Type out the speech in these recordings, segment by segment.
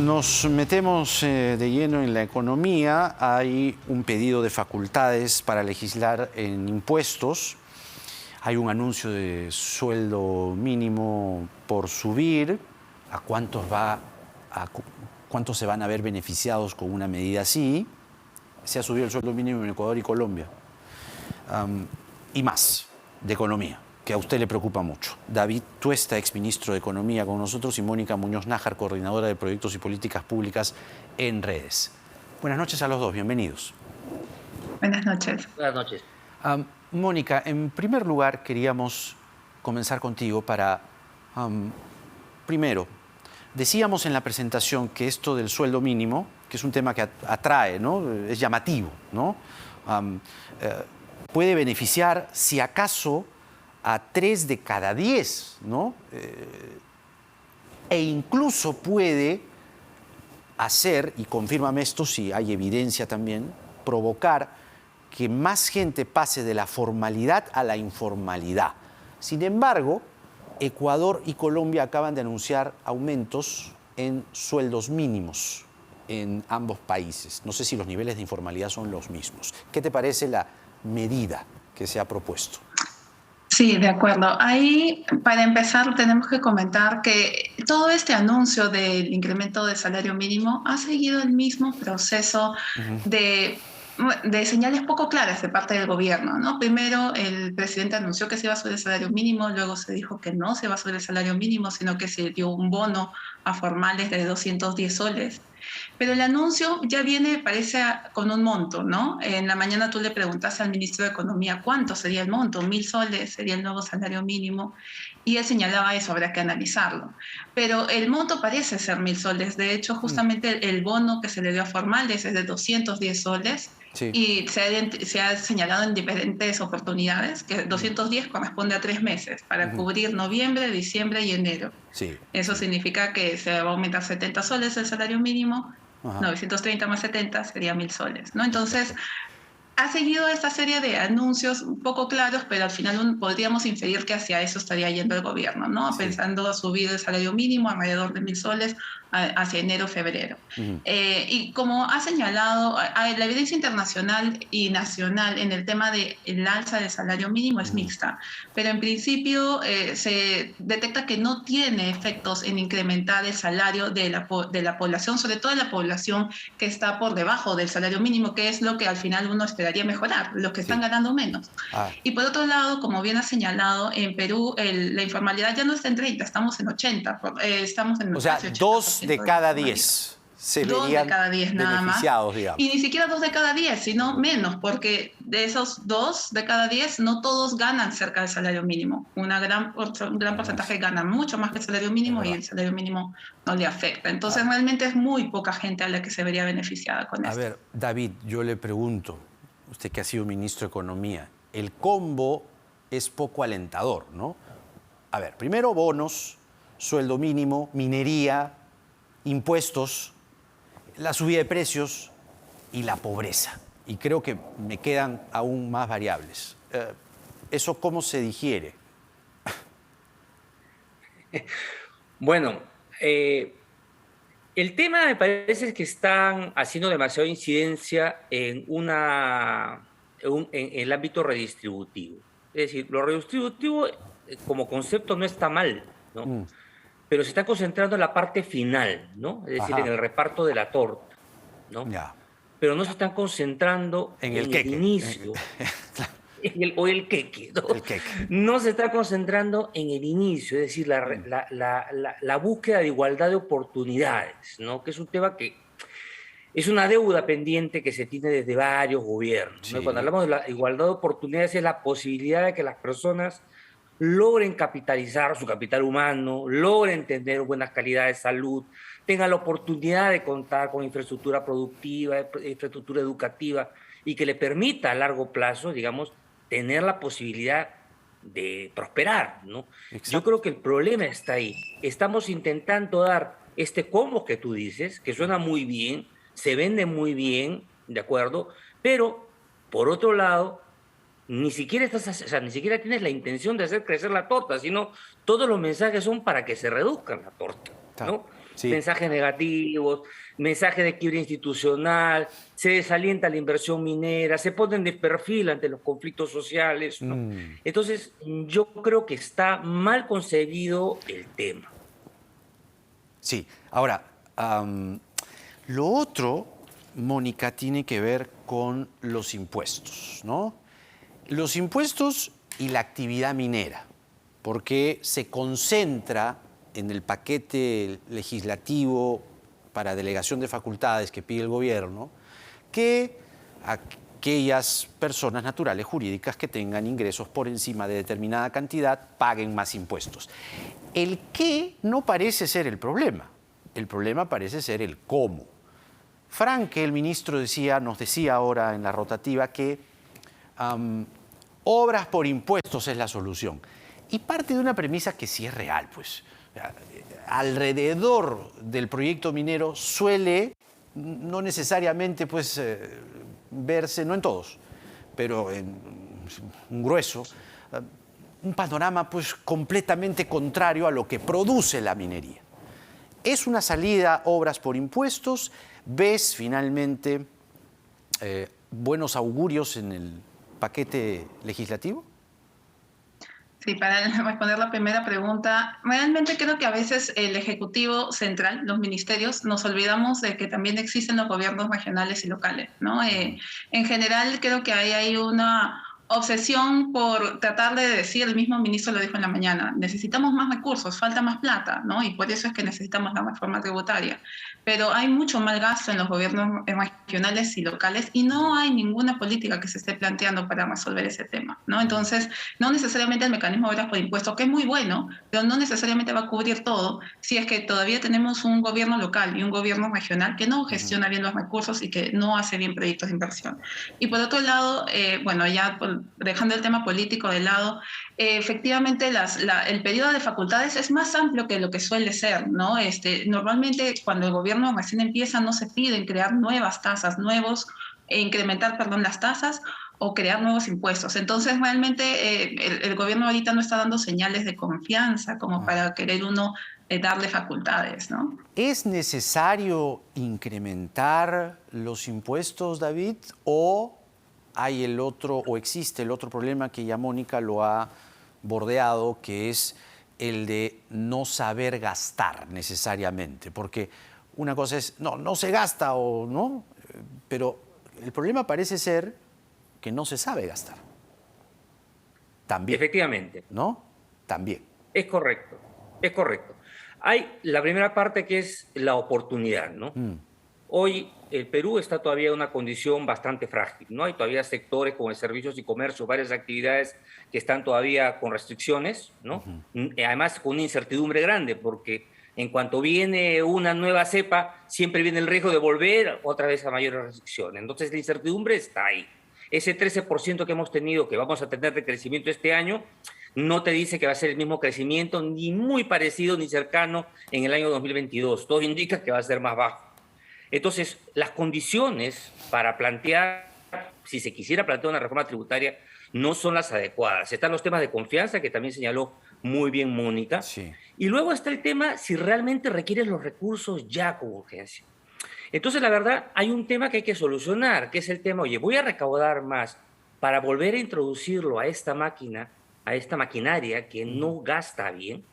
Nos metemos de lleno en la economía. Hay un pedido de facultades para legislar en impuestos. Hay un anuncio de sueldo mínimo por subir. ¿A cuántos cuántos se van a ver beneficiados con una medida así? Se ha subido el sueldo mínimo en Ecuador y Colombia. Y más de economía, que a usted le preocupa mucho. David Tuesta, exministro de Economía, con nosotros, y Mónica Muñoz Nájar, coordinadora de proyectos y políticas públicas en redes. Buenas noches a los dos, bienvenidos. Buenas noches. Buenas noches. Mónica, en primer lugar queríamos comenzar contigo para, primero, decíamos en la presentación que esto del sueldo mínimo, que es un tema que atrae, ¿no? Es llamativo, ¿no? Puede beneficiar, si acaso, a 3 de cada 10, ¿no? E incluso puede hacer, y confírmame esto si hay evidencia también, provocar que más gente pase de la formalidad a la informalidad. Sin embargo, Ecuador y Colombia acaban de anunciar aumentos en sueldos mínimos en ambos países. No sé si los niveles de informalidad son los mismos. ¿Qué te parece la medida que se ha propuesto? Sí, de acuerdo. Ahí, para empezar, tenemos que comentar que todo este anuncio del incremento del salario mínimo ha seguido el mismo proceso de señales poco claras de parte del gobierno, ¿no? Primero, el presidente anunció que se iba a subir el salario mínimo, luego se dijo que no se va a subir el salario mínimo, sino que se dio un bono a formales de 210 soles. Pero el anuncio ya viene, parece, con un monto, ¿no? En la mañana tú le preguntaste al ministro de Economía cuánto sería el monto, 1.000 soles sería el nuevo salario mínimo, y él señalaba eso, habrá que analizarlo. Pero el monto parece ser 1.000 soles. De hecho, justamente el bono que se le dio a formales es de 210 soles, sí. Y se ha señalado en diferentes oportunidades que 210 corresponde a 3 meses para cubrir noviembre, diciembre y enero. Sí. Eso significa que se va a aumentar 70 soles el salario mínimo, 930 más 70 sería 1.000 soles, ¿no? Entonces, ha seguido esta serie de anuncios un poco claros, pero al final podríamos inferir que hacia eso estaría yendo el gobierno, ¿no? Sí. Pensando subir el salario mínimo alrededor de 1.000 soles hacia enero, febrero. Y como ha señalado, la evidencia internacional y nacional en el tema del alza del salario mínimo es mixta, pero en principio se detecta que no tiene efectos en incrementar el salario de la población, sobre todo la población que está por debajo del salario mínimo, que es lo que al final uno esperaría mejorar, los que están ganando menos. Y por otro lado, como bien ha señalado, en Perú la informalidad ya no está en 30, estamos en 80. Estamos en, o sea, 2 de cada 10 se verían beneficiados, digamos. Y ni siquiera 2 de cada 10, sino menos, porque de esos 2 de cada 10 no todos ganan cerca del salario mínimo. Un gran porcentaje gana mucho más que el salario mínimo y el salario mínimo no le afecta. Entonces realmente es muy poca gente a la que se vería beneficiada con esto. A ver, David, yo le pregunto, usted que ha sido ministro de Economía, el combo es poco alentador, ¿no? A ver, primero bonos, sueldo mínimo, minería, impuestos, la subida de precios y la pobreza. Y creo que me quedan aún más variables. ¿Eso cómo se digiere? Bueno, el tema me parece que están haciendo demasiada incidencia en el ámbito redistributivo. Es decir, lo redistributivo como concepto no está mal, ¿no? Pero se está concentrando en la parte final, ¿no? Es decir, en el reparto de la torta, ¿no? Pero no se están concentrando en el inicio. O el queque, ¿no? El queque. No se está concentrando en el inicio, es decir, la búsqueda de igualdad de oportunidades, ¿no? Que es un tema que es una deuda pendiente que se tiene desde varios gobiernos, ¿no? Cuando hablamos de la igualdad de oportunidades es la posibilidad de que las personas logren capitalizar su capital humano, logren tener buenas calidades de salud, tengan la oportunidad de contar con infraestructura productiva, infraestructura educativa, y que le permita a largo plazo, digamos, tener la posibilidad de prosperar, ¿no? Yo creo que el problema está ahí. Estamos intentando dar este combo que tú dices, que suena muy bien, se vende muy bien, ¿de acuerdo? Pero, por otro lado, ni siquiera tienes la intención de hacer crecer la torta, sino todos los mensajes son para que se reduzca la torta, ¿no? Sí. mensajes negativos, mensajes de quiebre institucional, se desalienta la inversión minera, se ponen de perfil ante los conflictos sociales, ¿no? Entonces, yo creo que está mal concebido el tema. Sí. Ahora, lo otro, Mónica, tiene que ver con los impuestos, ¿no? Los impuestos y la actividad minera, porque se concentra en el paquete legislativo para delegación de facultades que pide el gobierno, que aquellas personas naturales jurídicas que tengan ingresos por encima de determinada cantidad paguen más impuestos. El qué no parece ser el problema parece ser el cómo. Franke, el ministro, nos decía ahora en la rotativa que obras por impuestos es la solución. Y parte de una premisa que sí es real, pues. Alrededor del proyecto minero suele, no necesariamente pues, verse, no en todos, pero en un grueso, un panorama pues, completamente contrario a lo que produce la minería. ¿Es una salida obras por impuestos? ¿Ves finalmente buenos augurios en el paquete legislativo? Sí, para responder la primera pregunta, realmente creo que a veces el Ejecutivo Central, los ministerios, nos olvidamos de que también existen los gobiernos regionales y locales, ¿no? En general creo que hay una obsesión por tratar de decir, el mismo ministro lo dijo en la mañana, necesitamos más recursos, falta más plata, ¿no? Y por eso es que necesitamos la reforma tributaria. Pero hay mucho mal gasto en los gobiernos regionales y locales y no hay ninguna política que se esté planteando para resolver ese tema, ¿no? Entonces, no necesariamente el mecanismo de obras por impuesto, que es muy bueno, pero no necesariamente va a cubrir todo si es que todavía tenemos un gobierno local y un gobierno regional que no gestiona bien los recursos y que no hace bien proyectos de inversión. Y por otro lado, bueno, ya dejando el tema político de lado, efectivamente el periodo de facultades es más amplio que lo que suele ser, ¿no? Normalmente cuando el gobierno recién empieza no se piden crear nuevas tasas, incrementar, perdón, las tasas o crear nuevos impuestos. Entonces, realmente el gobierno ahorita no está dando señales de confianza como para querer uno darle facultades, ¿no? ¿Es necesario incrementar los impuestos, David, o hay o existe el otro problema que ya Mónica lo ha bordeado, que es el de no saber gastar necesariamente? Porque una cosa es, no se gasta o no, pero el problema parece ser que no se sabe gastar. También. Efectivamente. ¿No? También. Es correcto, es correcto. Hay la primera parte que es la oportunidad, ¿no? Hoy el Perú está todavía en una condición bastante frágil, ¿no? Hay todavía sectores como el servicios y comercio, varias actividades que están todavía con restricciones, ¿no? Además con una incertidumbre grande, porque en cuanto viene una nueva cepa, siempre viene el riesgo de volver otra vez a mayores restricciones. Entonces la incertidumbre está ahí. Ese 13% que hemos tenido, que vamos a tener de crecimiento este año, no te dice que va a ser el mismo crecimiento, ni muy parecido ni cercano en el año 2022. Todo indica que va a ser más bajo. Entonces, las condiciones para plantear, si se quisiera plantear una reforma tributaria, no son las adecuadas. Están los temas de confianza, que también señaló muy bien Mónica. Sí. Y luego está el tema si realmente requieres los recursos ya con urgencia. Entonces, la verdad, hay un tema que hay que solucionar, que es el tema, oye, voy a recaudar más para volver a introducirlo a esta máquina, a esta maquinaria que no gasta bien.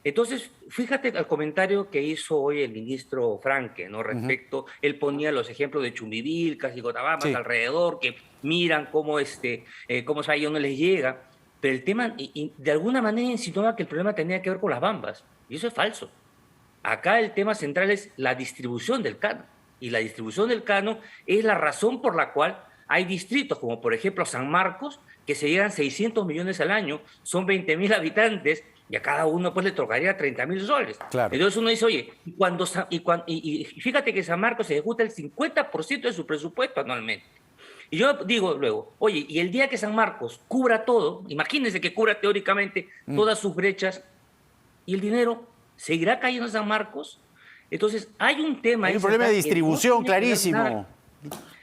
Entonces, fíjate el comentario que hizo hoy el ministro Franke, ¿no? Respecto, él ponía los ejemplos de Chumbivilcas y Cotabambas alrededor, que miran cómo ahí no les llega, pero el tema, y de alguna manera insinuaba que el problema tenía que ver con las bambas, y eso es falso. Acá el tema central es la distribución del canon, y la distribución del canon es la razón por la cual hay distritos, como por ejemplo San Marcos, que se llegan 600 millones al año, son 20.000 habitantes, y a cada uno pues le tocaría 30.000 soles. Claro. Entonces uno dice, oye, y fíjate que San Marcos se ejecuta el 50% de su presupuesto anualmente. Y yo digo luego, oye, y el día que San Marcos cubra todo, imagínense que cubra teóricamente todas sus brechas, y el dinero seguirá cayendo en San Marcos. Entonces hay un tema... Hay un problema de distribución clarísimo.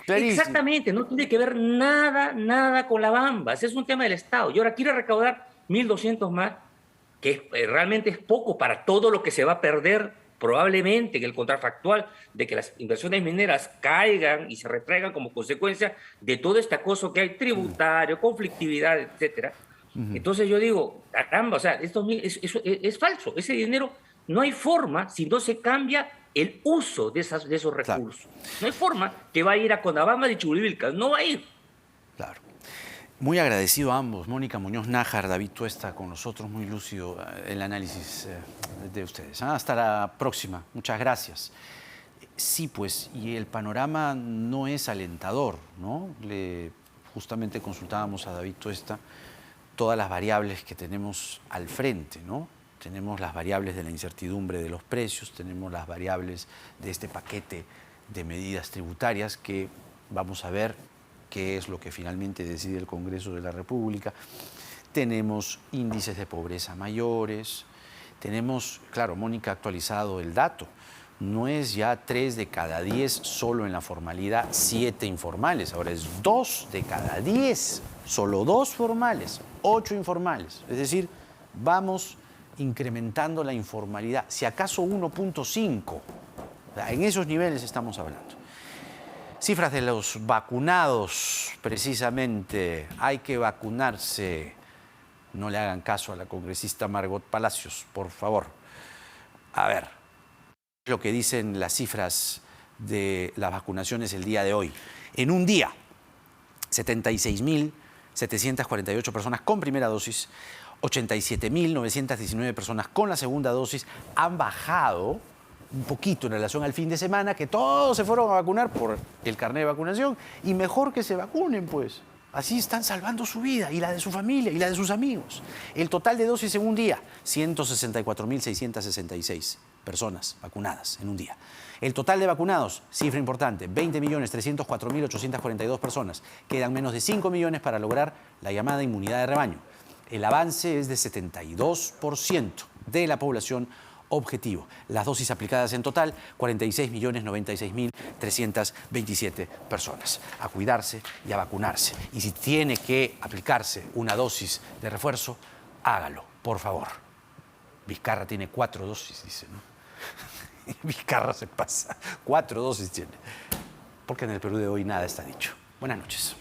Exactamente, no tiene que ver nada con la Bambas, es un tema del Estado. Y ahora quiere recaudar 1.200 más, que realmente es poco para todo lo que se va a perder probablemente en el contrafactual de que las inversiones mineras caigan y se retraigan como consecuencia de todo este acoso que hay tributario, conflictividad, etcétera. Entonces yo digo, caramba, o sea, es falso. Ese dinero no hay forma si no se cambia el uso de esos Claro, recursos. No hay forma que va a ir a Condabamba y Churibilcas, no va a ir. claro. Muy agradecido a ambos, Mónica Muñoz Nájar, David Tuesta, con nosotros, muy lúcido el análisis de ustedes. Hasta la próxima, muchas gracias. Sí, pues, y el panorama no es alentador, ¿no? Justamente consultábamos a David Tuesta todas las variables que tenemos al frente, ¿no? Tenemos las variables de la incertidumbre de los precios, tenemos las variables de este paquete de medidas tributarias que vamos a ver qué es lo que finalmente decide el Congreso de la República. Tenemos índices de pobreza mayores, tenemos, claro, Mónica ha actualizado el dato, no es ya 3 de cada 10 solo en la formalidad, 7 informales, ahora es 2 de cada 10, solo 2 formales, 8 informales, es decir, vamos incrementando la informalidad, si acaso 1.5, en esos niveles estamos hablando. Cifras de los vacunados, precisamente, hay que vacunarse. No le hagan caso a la congresista Margot Palacios, por favor. A ver, lo que dicen las cifras de las vacunaciones el día de hoy. En un día, 76.748 personas con primera dosis, 87.919 personas con la segunda dosis han bajado un poquito en relación al fin de semana, que todos se fueron a vacunar por el carnet de vacunación, y mejor que se vacunen, pues. Así están salvando su vida y la de su familia y la de sus amigos. El total de dosis en un día, 164.666 personas vacunadas en un día. El total de vacunados, cifra importante, 20.304.842 personas. Quedan menos de 5 millones para lograr la llamada inmunidad de rebaño. El avance es de 72% de la población objetivo. Las dosis aplicadas en total, 46.096.327 personas. A cuidarse y a vacunarse. Y si tiene que aplicarse una dosis de refuerzo, hágalo, por favor. Vizcarra tiene 4 dosis, dice, ¿no? Vizcarra se pasa. 4 dosis tiene. Porque en el Perú de hoy nada está dicho. Buenas noches.